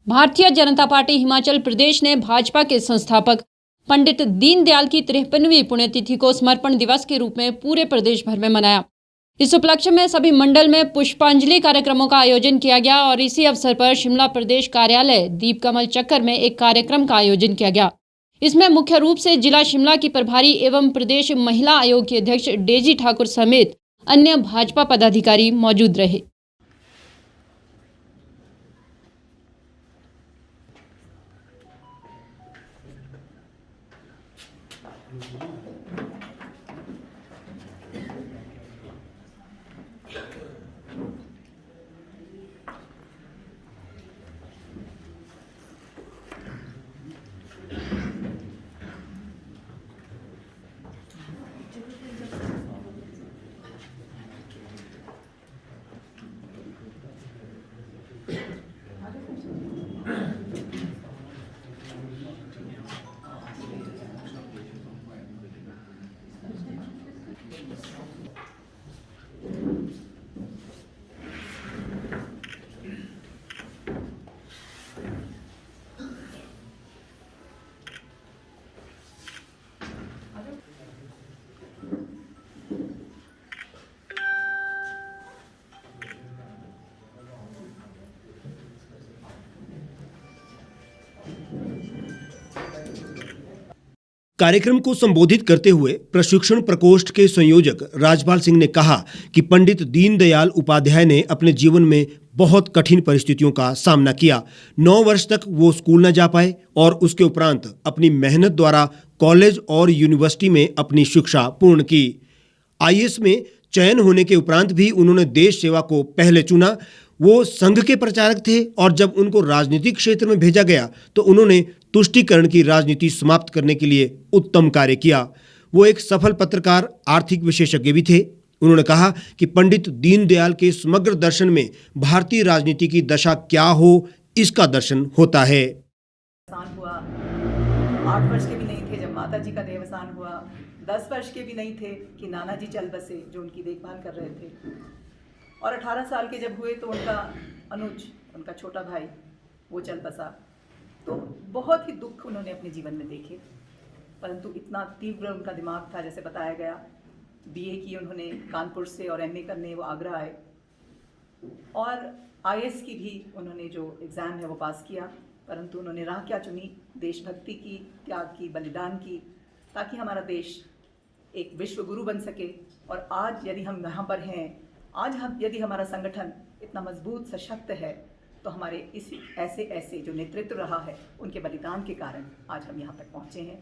Bharatiya Janata party Himachal Pradesh ने भाजपा के संस्थापक पंडित दीनदयाल की 53वीं पुण्यतिथि को समर्पण दिवस के रूप में पूरे प्रदेश भर में मनाया। इस उपलक्ष्य में सभी मंडल में पुष्पांजलि कार्यक्रमों का आयोजन किया गया और इसी अवसर पर शिमला प्रदेश कार्यालय दीपकमल चक्कर में एक कार्यक्रम का आयोजन किया गया। इसमें मुख्य रूप से जिला शिमला की प्रभारी एवं प्रदेश महिला आयोग की अध्यक्ष डेजी ठाकुर समेत अन्य भाजपा पदाधिकारी मौजूद रहे। कार्यक्रम को संबोधित करते हुए प्रशिक्षण प्रकोष्ठ के संयोजक राजपाल सिंह ने कहा कि पंडित दीनदयाल उपाध्याय ने अपने जीवन में बहुत कठिन परिस्थितियों का सामना किया। 9 वर्ष तक वो स्कूल न जा पाए और उसके उपरांत अपनी मेहनत द्वारा कॉलेज और यूनिवर्सिटी में अपनी शिक्षा पूर्ण की। आईएएस में चयन होने के उपरांत भी उन्होंने देश सेवा को पहले चुना। वो संघ के प्रचारक थे और जब उनको राजनीतिक क्षेत्र में भेजा गया तो उन्होंने तुष्टीकरण की राजनीति समाप्त करने के लिए उत्तम कार्य किया। वो एक सफल पत्रकार, आर्थिक विशेषज्ञ भी थे। उन्होंने कहा कि पंडित दीनदयाल के समग्र दर्शन में भारतीय राजनीति की दशा क्या हो, इसका दर्शन होता है। हुआ 8 वर्ष के भी नहीं थे जब माता जी का देवसान हुआ, 10 वर्ष के भी नहीं थे कि नाना जी चल बसे जो उनकी देखभाल कर रहे थे, और 18 साल के जब हुए तो उनका अनुज, उनका छोटा भाई, वो चल बसा। तो बहुत ही दुख उन्होंने अपने जीवन में देखे, परंतु इतना तीव्र उनका दिमाग था, जैसे बताया गया। बीए की उन्होंने कानपुर से और एमए करने वो आगरा आए, और आईएएस की भी उन्होंने जो एग्ज़ाम है वो पास किया। परंतु उन्होंने राह क्या चुनी? देशभक्ति की, त्याग की, बलिदान की, ताकि हमारा देश एक विश्व गुरु बन सके। और आज यदि हम यहाँ पर हैं, आज हम यदि हमारा संगठन इतना मजबूत सशक्त है, तो हमारे इस ऐसे जो नेतृत्व रहा है उनके बलिदान के कारण आज हम यहाँ तक पहुँचे हैं।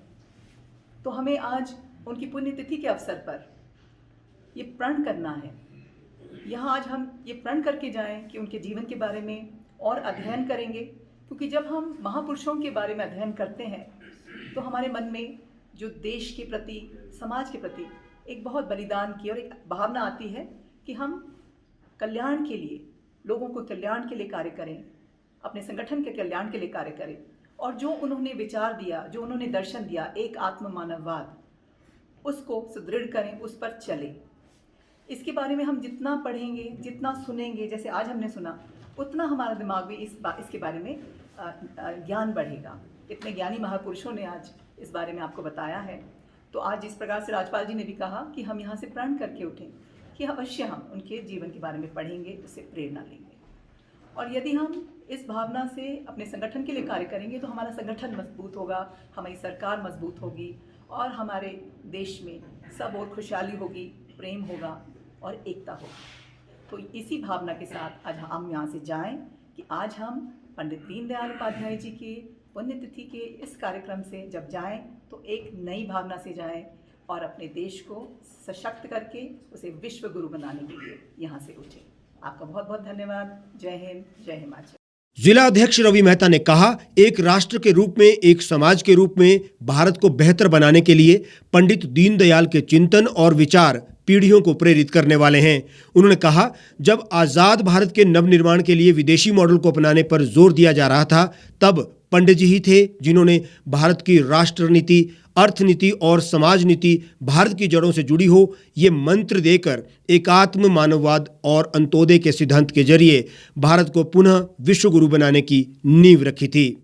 तो हमें आज उनकी पुण्यतिथि के अवसर पर ये प्रण करना है। यहाँ आज हम ये प्रण करके जाएं कि उनके जीवन के बारे में और अध्ययन करेंगे, क्योंकि जब हम महापुरुषों के बारे में अध्ययन करते हैं तो हमारे मन में जो देश के प्रति, समाज के प्रति एक बहुत बलिदान की और एक भावना आती है कि हम कल्याण के लिए, लोगों को कल्याण के लिए कार्य करें, अपने संगठन के कल्याण के लिए कार्य करें। और जो उन्होंने विचार दिया, जो उन्होंने दर्शन दिया, एक आत्म मानववाद, उसको सुदृढ़ करें, उस पर चलें। इसके बारे में हम जितना पढ़ेंगे, जितना सुनेंगे, जैसे आज हमने सुना, उतना हमारा दिमाग में इसके बारे में ज्ञान बढ़ेगा। इतने ज्ञानी महापुरुषों ने आज इस बारे में आपको बताया है। तो आज जिस प्रकार से राजपाल जी ने भी कहा कि हम यहाँ से प्रण करके उठें कि अवश्य हम उनके जीवन के बारे में पढ़ेंगे, उससे प्रेरणा लेंगे। और यदि हम इस भावना से अपने संगठन के लिए कार्य करेंगे तो हमारा संगठन मजबूत होगा, हमारी सरकार मजबूत होगी और हमारे देश में सब और खुशहाली होगी, प्रेम होगा और एकता होगी। तो इसी भावना के साथ आज हम यहाँ से जाएं कि आज हम पंडित दीनदयाल उपाध्याय जी की पुण्यतिथि के इस कार्यक्रम से जब जाएं तो एक नई भावना से जाएं और अपने देश को सशक्त करके उसे विश्व गुरु बनाने के लिए यहाँ से उठें। आपका बहुत बहुत धन्यवाद। जय हिंद, जय हिमाचल। जिला अध्यक्ष रवि मेहता ने कहा, एक राष्ट्र के रूप में, एक समाज के रूप में भारत को बेहतर बनाने के लिए पंडित दीनदयाल के चिंतन और विचार पीढ़ियों को प्रेरित करने वाले हैं। उन्होंने कहा, जब आजाद भारत के नवनिर्माण के लिए विदेशी मॉडल को अपनाने पर जोर दिया जा रहा था, तब पंडित जी ही थे जिन्होंने भारत की राष्ट्र नीति अर्थनीति और समाज नीति भारत की जड़ों से जुड़ी हो, ये मंत्र देकर एकात्म मानववाद और अंत्योदय के सिद्धांत के जरिए भारत को पुनः विश्व गुरु बनाने की नींव रखी थी।